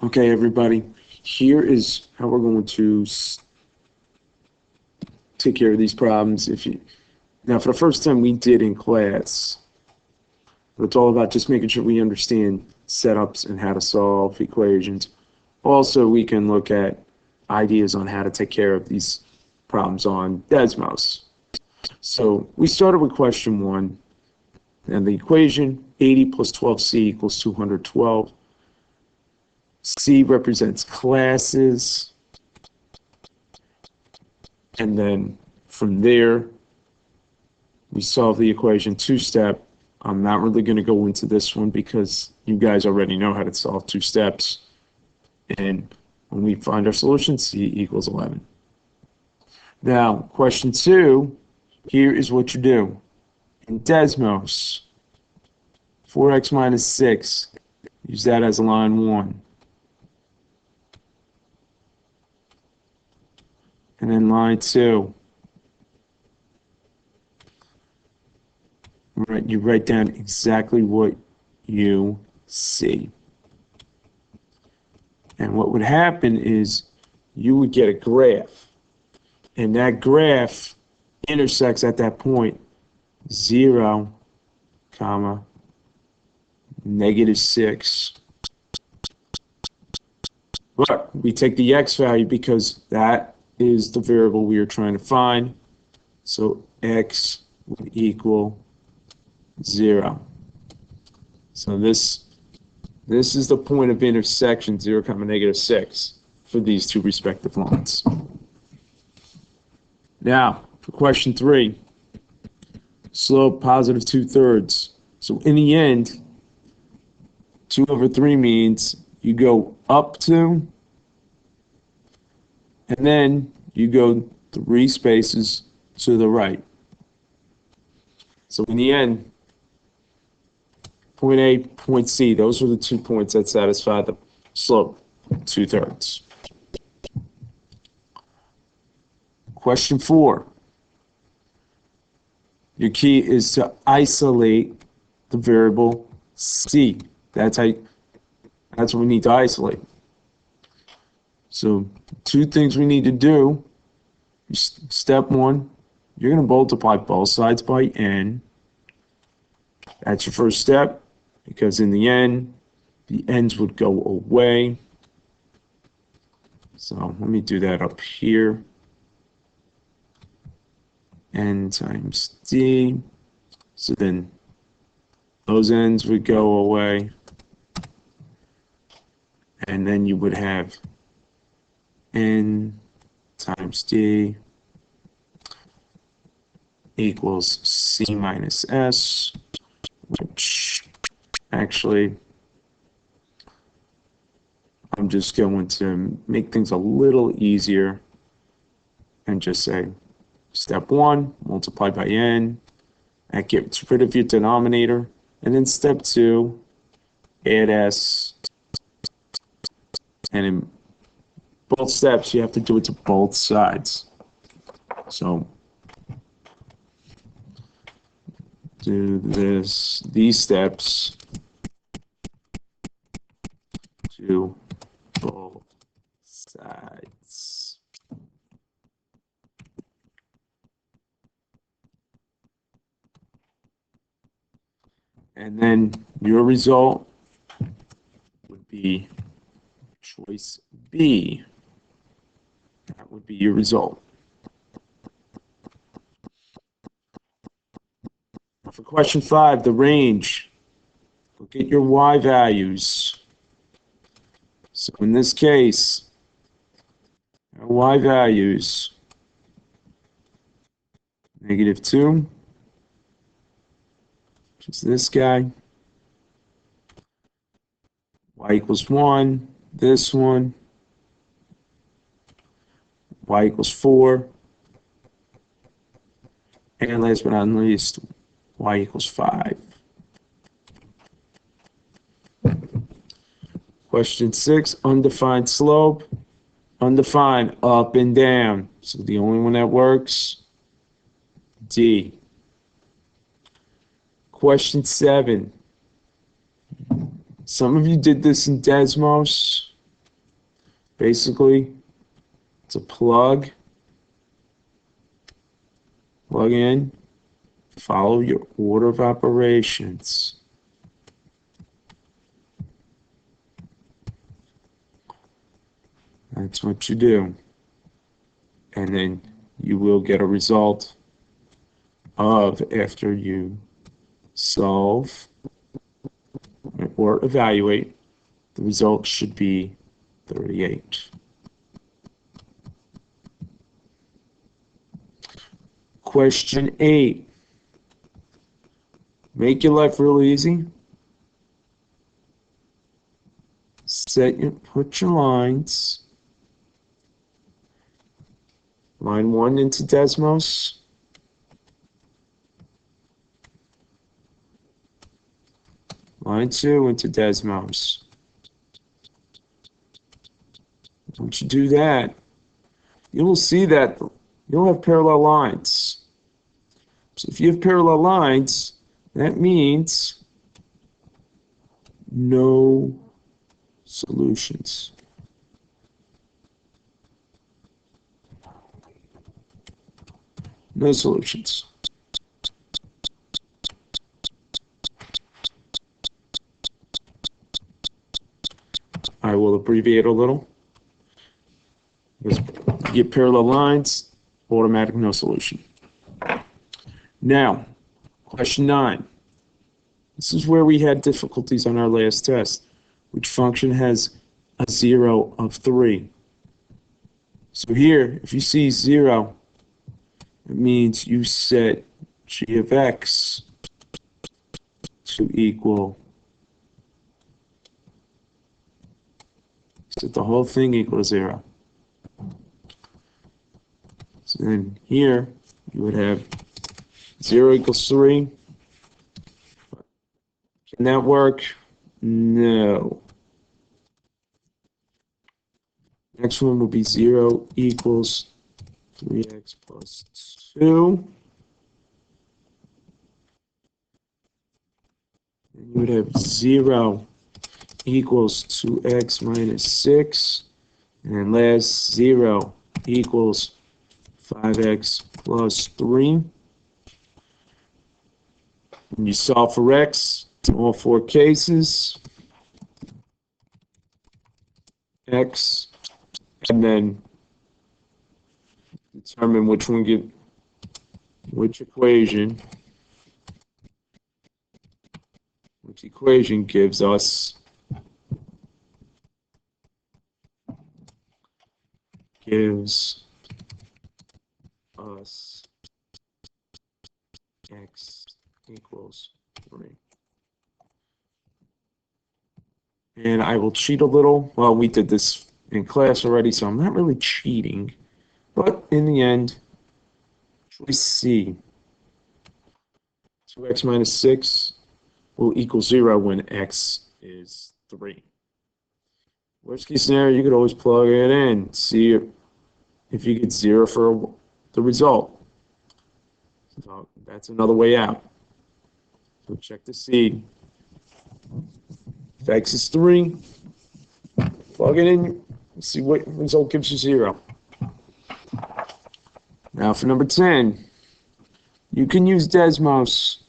Okay, everybody, here is how we're going to take care of these problems. Now, for the first time we did in class, but it's all about just making sure we understand setups and how to solve equations. Also, we can look at ideas on how to take care of these problems on Desmos. So we started with question 1, and the equation 80 plus 12c equals 212. C represents classes, and then from there we solve the equation two-step. I'm not really going to go into this one because you guys already know how to solve two steps. And when we find our solution, C equals 11. Now, question 2, here is what you do. In Desmos, 4x minus 6, use that as line 1. And then line 2, you write down exactly what you see. And what would happen is you would get a graph, and that graph intersects at that point 0, comma, -6. But we take the x value because that is the variable we are trying to find. So x would equal 0. So this is the point of intersection 0, -6 for these two respective lines. Now, for question 3, slope positive 2/3. So in the end, 2/3 means you go up 2, and then you go 3 spaces to the right. So in the end, point A, point C, those are the 2 points that satisfy the slope, 2/3. Question 4. Your key is to isolate the variable C. That's what we need to isolate. So 2 things we need to do. Step 1, you're going to multiply both sides by n. That's your first step, because in the end, the n's would go away. So let me do that up here. N times d. So then those n's would go away. And then you would have n times d equals c minus s, which actually I'm just going to make things a little easier and just say step 1, multiply by n. That gets rid of your denominator. And then step 2, add s. And in both steps, you have to do it to both sides. So do these steps to both sides. And then your result would be choice B. That would be your result. For question 5, the range. Look at your y values. So in this case, our y values, -2, which is this guy. Y equals 1, this one. Y equals 4. And last but not least, y equals 5. Question 6, undefined slope. Undefined, up and down. So the only one that works, D. Question 7. Some of you did this in Desmos. Basically, it's a plug in, follow your order of operations. That's what you do. And then you will get a result of, after you solve or evaluate, the result should be 38. Question 8. Make your life real easy. Put your lines. Line 1 into Desmos. Line 2 into Desmos. Once you do that, you will see that you'll have parallel lines. So if you have parallel lines, that means no solutions. No solutions. I will abbreviate a little. Because you get parallel lines, automatic no solution. Now, question 9. This is where we had difficulties on our last test. Which function has a 0 of 3? So here, if you see 0, it means you set g of x to equal, set the whole thing equal to 0. So then here, you would have 0 equals 3. Can that work? No. Next one will be 0 equals 3x plus 2. And you would have 0 equals 2x minus 6. And then last, 0 equals 5x plus 3. And you solve for x in all 4 cases. X, and then determine which equation gives us x equals 3. And I will cheat a little. Well, we did this in class already, so I'm not really cheating. But in the end, choice C, 2x minus 6 will equal 0 when x is 3. Worst case scenario, you could always plug it in, see if you get 0 for the result. So that's another way out. So check to see. If x is 3, plug it in, see what result gives you 0. Now for number 10, you can use Desmos.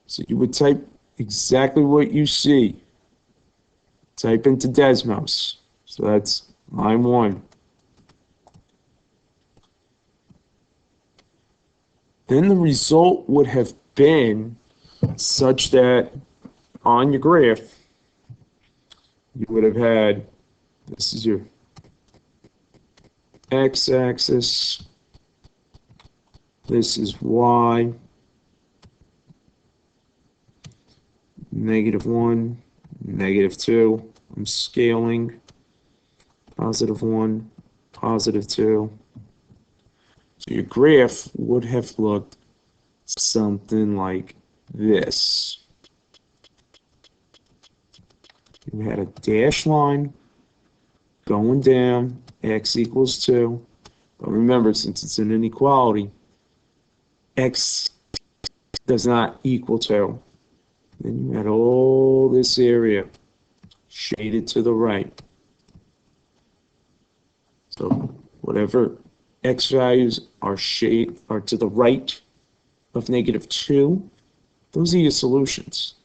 So you would type exactly what you see. Type into Desmos. So that's line 1. Then the result would have been such that on your graph, you would have had, this is your x-axis, this is y, -1, -2, I'm scaling, +1, +2. So your graph would have looked something like this. You had a dashed line going down, x equals 2. But remember, since it's an inequality, x does not equal 2. Then you had all this area shaded to the right. So whatever x values are to the right of -2, those are your solutions.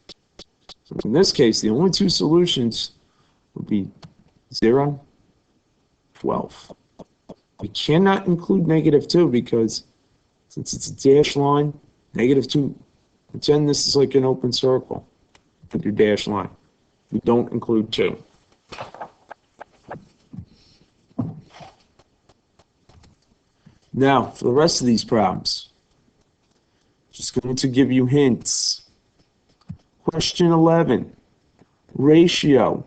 So in this case, the only two solutions would be 0, 12. We cannot include -2 because since it's a dashed line, -2, pretend this is like an open circle with your dashed line. We don't include 2. Now, for the rest of these problems, just going to give you hints. Question 11, ratio.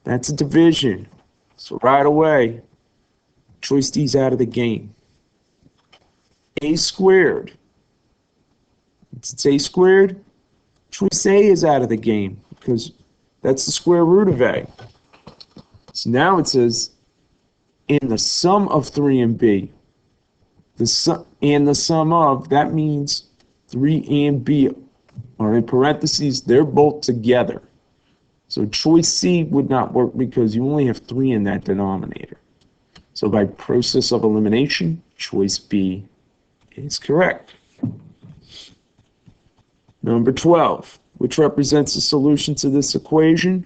That's a division. So right away, choice D is out of the game. A squared. Since it's A squared, choice A is out of the game because that's the square root of A. So now it says in the sum of 3 and B. The sum of, that means 3 and B are in parentheses, they're both together. So choice C would not work because you only have 3 in that denominator. So by process of elimination, choice B is correct. Number 12, which represents the solution to this equation.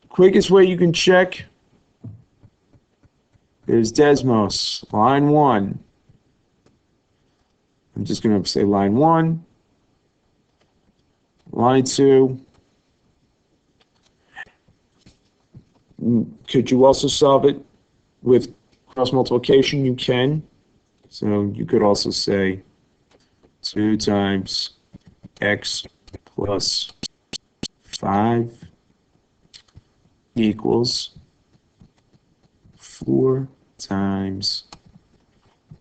Quickest way you can check is Desmos, line 1. I'm just going to say line 1, line 2. Could you also solve it with cross multiplication? You can. So you could also say 2 times x plus 5 equals 4 times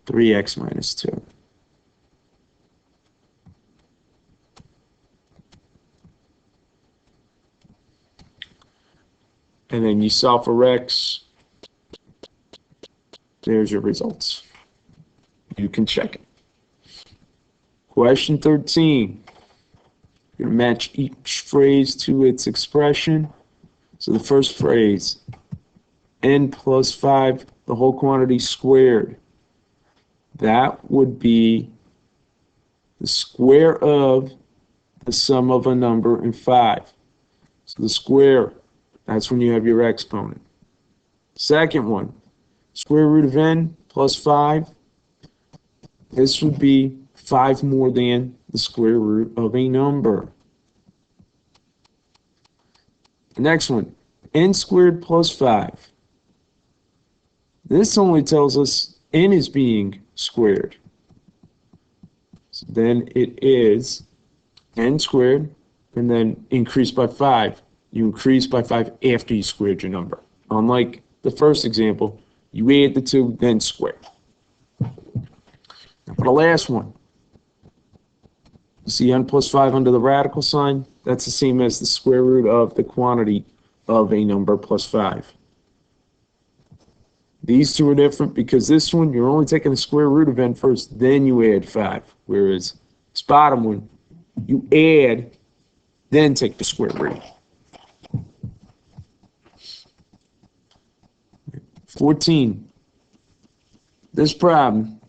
3x minus 2. And then you solve for x. There's your results. You can check it. Question 13. You're going to match each phrase to its expression. So the first phrase, n plus 5, the whole quantity squared. That would be the square of the sum of a number and 5. So the square, that's when you have your exponent. Second one, square root of n plus 5. This would be 5 more than the square root of a number. The next one, n squared plus 5. This only tells us n is being squared. So then it is n squared, and then increase by 5. You increase by 5 after you squared your number. Unlike the first example, you add the 2, then square. Now for the last one, you see n plus 5 under the radical sign? That's the same as the square root of the quantity of a number plus 5. These two are different because this one, you're only taking the square root of n first, then you add 5. Whereas this bottom one, you add, then take the square root. 14. This problem,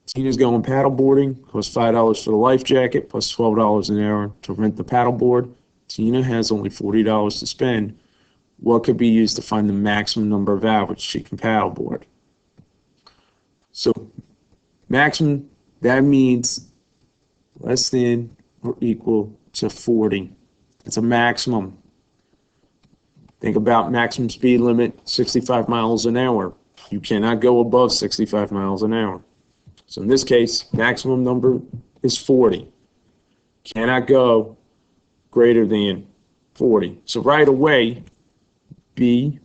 Tina's going paddleboarding, costs $5 for the life jacket, plus $12 an hour to rent the paddleboard. Tina has only $40 to spend. What could be used to find the maximum number of hours she can paddleboard? So maximum, that means less than or equal to 40. It's a maximum. Think about maximum speed limit, 65 miles an hour. You cannot go above 65 miles an hour. So in this case, maximum number is 40. Cannot go greater than 40. So right away, B,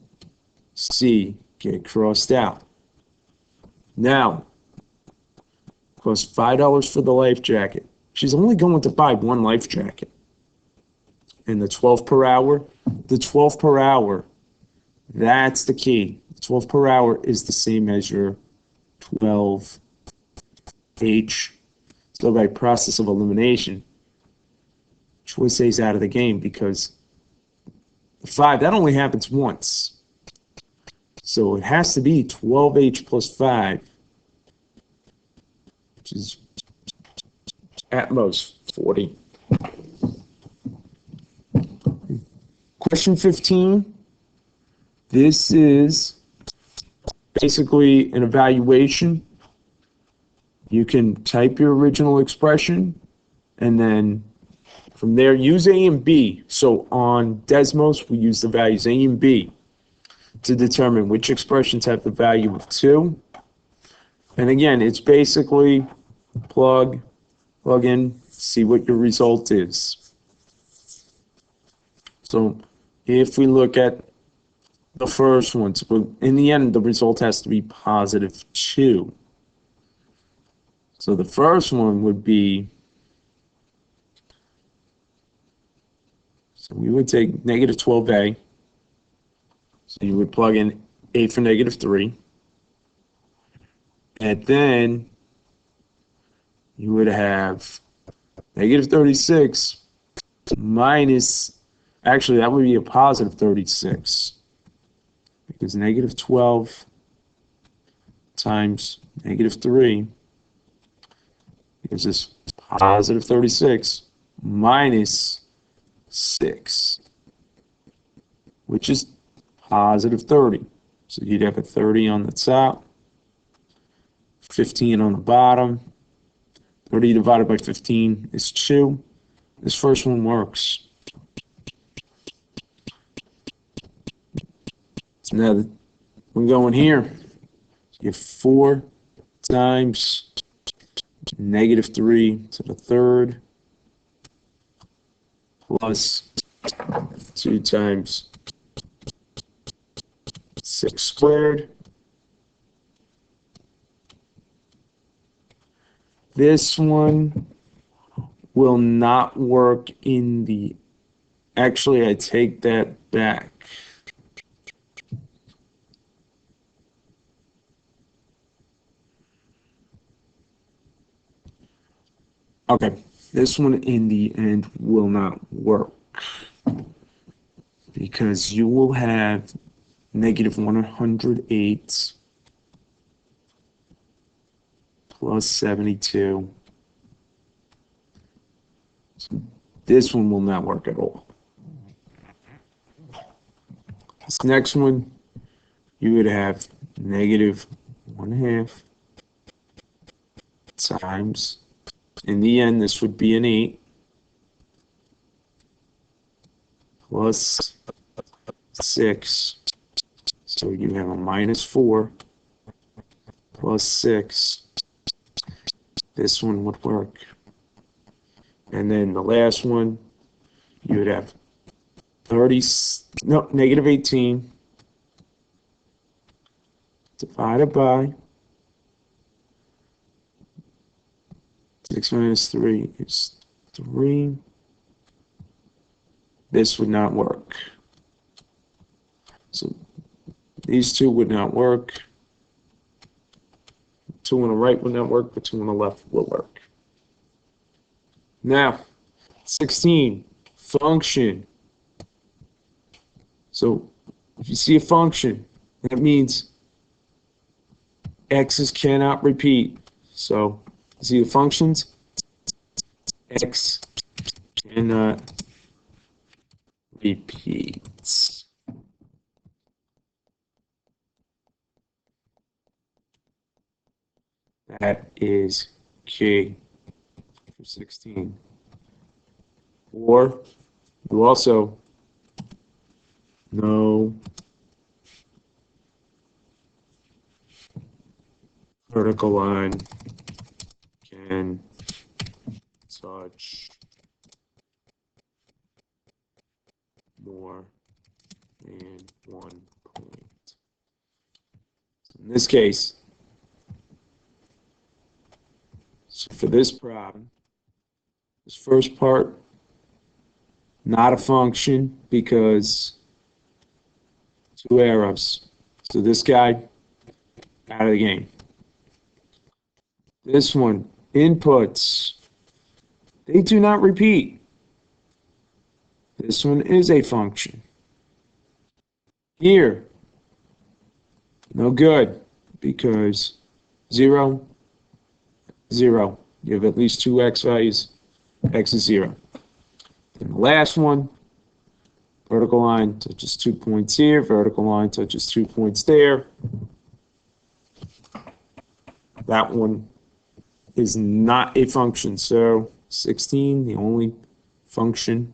C get crossed out. Now, costs $5 for the life jacket. She's only going to buy one life jacket. And the 12 per hour, that's the key. 12 per hour is the same as your 12H. So by process of elimination, choice A is out of the game because 5, that only happens once. So it has to be 12h plus 5, which is at most 40. Question 15. This is basically an evaluation. You can type your original expression and then from there use A and B. So on Desmos, we use the values A and B to determine which expressions have the value of 2. And again, it's basically plug in, see what your result is. So if we look at the first one, so in the end, the result has to be positive 2. So the first one would be, so we would take negative 12a. So you would plug in a for negative 3. And then you would have negative 36 minus, actually that would be a positive 36. Because negative 12 times negative 3 gives us positive 36 minus 6, which is positive 30. So you'd have a 30 on the top, 15 on the bottom. 30 divided by 15 is 2. This first one works. So now we're going here. You have 4 times negative 3 to the third plus 2 times 6 squared. This one will not work in the, actually I take that back. Okay, this one in the end will not work because you will have negative 108 plus 72. So this one will not work at all. This next one, you would have negative 1/2 times, in the end, this would be an 8 plus 6. So you have a minus 4 plus 6. This one would work. And then the last one, you would have negative 18 divided by 6 minus 3 is 3. This would not work. So these two would not work. 2 on the right would not work, but 2 on the left will work. Now, 16, function. So if you see a function, that means x's cannot repeat. So see the functions, x cannot repeat. That is key for 16. Or you also know vertical line can touch more than 1 point. In this case, so for this problem, this first part, not a function because 2 arrows. So this guy, out of the game. This one, inputs, they do not repeat. This one is a function. Here, no good, because 0, 0. You have at least two x values. X is 0. And the last one, vertical line touches 2 points here, vertical line touches 2 points there. That one is not a function. So 16, the only function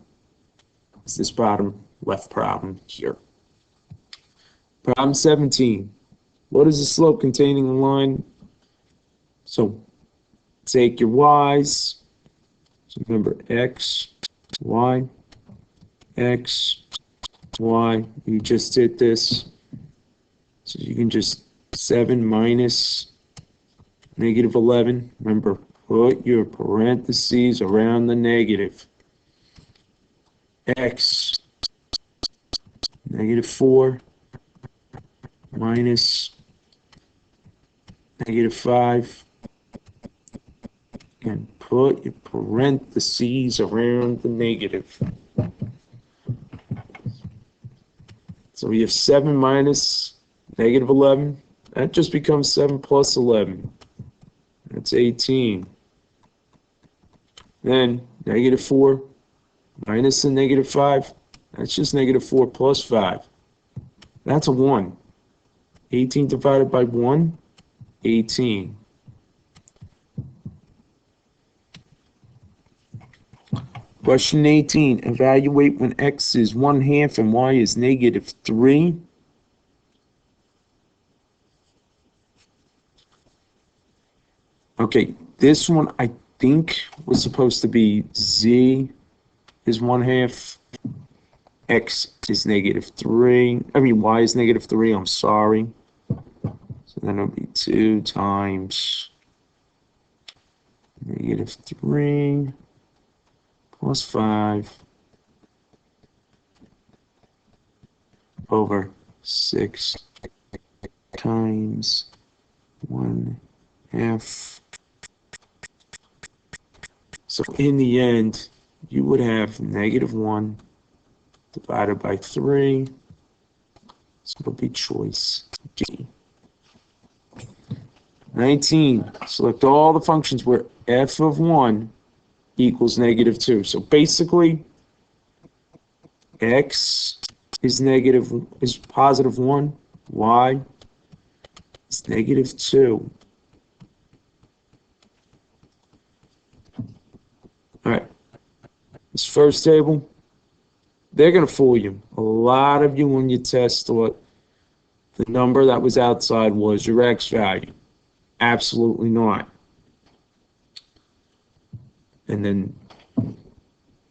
is this bottom left problem here. Problem 17. What is the slope containing the line? So take your y's. So remember x, y, x, y. You just did this. So you can just 7 minus negative 11. Remember, put your parentheses around the negative. X, negative 4, minus negative 5. And put your parentheses around the negative. So we have 7 minus negative 11. That just becomes 7 plus 11. That's 18. Then negative 4 minus the negative 5. That's just negative 4 plus 5. That's a 1. 18 divided by 1, 18. Question 18. Evaluate when x is 1/2 and y is negative 3. Okay, this one I think was supposed to be z is 1/2, x is negative 3. I mean, y is negative 3, I'm sorry. So then it'll be 2 times negative 3 plus 5 over 6 times 1/2. So in the end, you would have negative 1 divided by 3. So it'll be choice D. 19. Select all the functions where f of 1 equals negative 2. So basically, x is positive 1, y is negative 2. All right, this first table, they're going to fool you. A lot of you, when you test, thought the number that was outside was your x value. Absolutely not. And then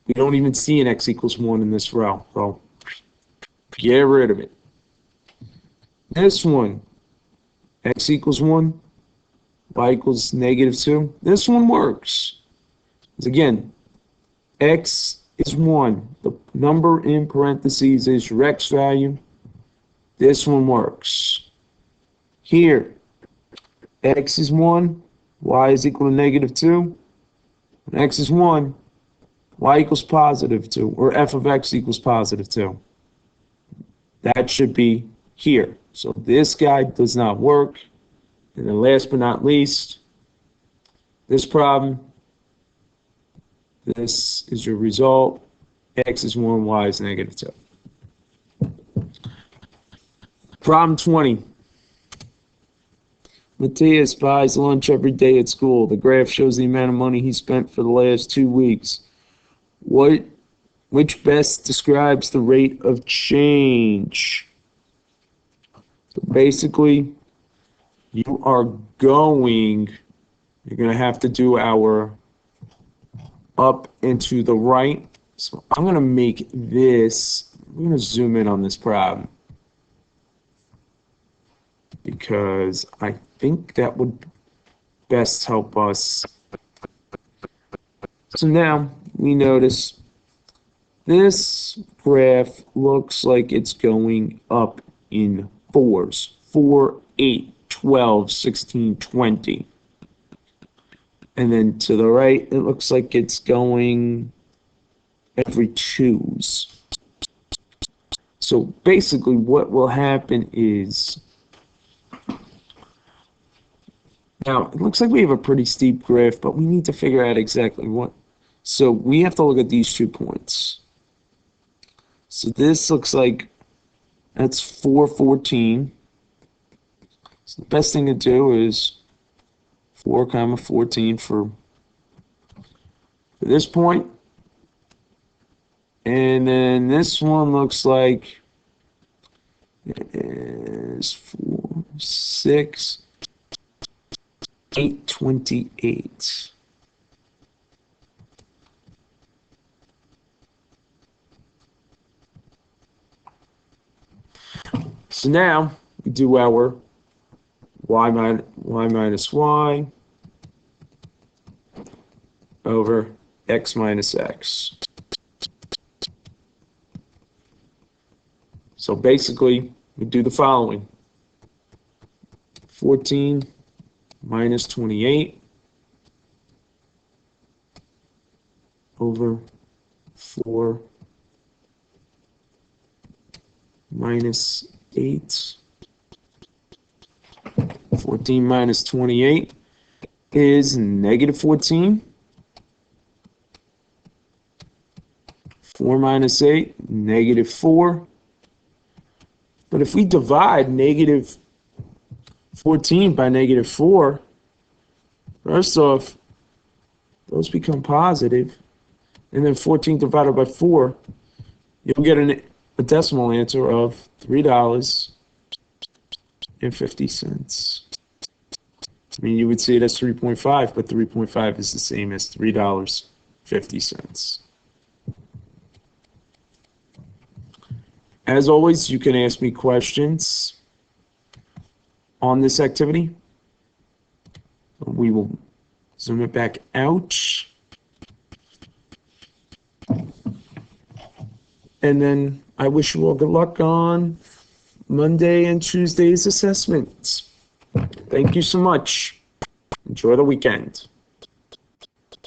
we don't even see an x equals 1 in this row. So get rid of it. This one, x equals 1, y equals negative 2. This one works. Again, x is 1. The number in parentheses is your x value. This one works. Here, x is 1, y is equal to negative 2. When x is 1, y equals positive 2, or f of x equals positive 2. That should be here. So this guy does not work. And then last but not least, this problem, this is your result. X is 1, y is negative 2. Problem 20. Matthias buys lunch every day at school. The graph shows the amount of money he spent for the last 2 weeks. Which best describes the rate of change? So basically, you're going to have to do our up and to the right. So I'm going to make this, I'm going to zoom in on this problem, because I think that would best help us. So now we notice this graph looks like it's going up in 4s. 4, 8, 12, 16, 20. And then to the right, it looks like it's going every 2s. So So basically what will happen is, now it looks like we have a pretty steep graph, but we need to figure out exactly what. So we have to look at these 2 points. So this looks like that's 414. So the best thing to do is 4 comma 14 for this point. And then this one looks like it is 4, 6, 828. So now we do our y minus y over x minus x. So basically, we do the following. 14 minus 28 over 4 minus 8. 14 minus 28 is negative 14. 4 minus 8, negative 4. But if we divide negative 14 by negative 4, first off, those become positive. And then 14 divided by 4, you'll get a decimal answer of $3.50. I mean, you would say that's 3.5, but 3.5 is the same as $3.50. As always, you can ask me questions on this activity. We will zoom it back out. And then I wish you all good luck on Monday and Tuesday's assessments. Thank you so much. Enjoy the weekend.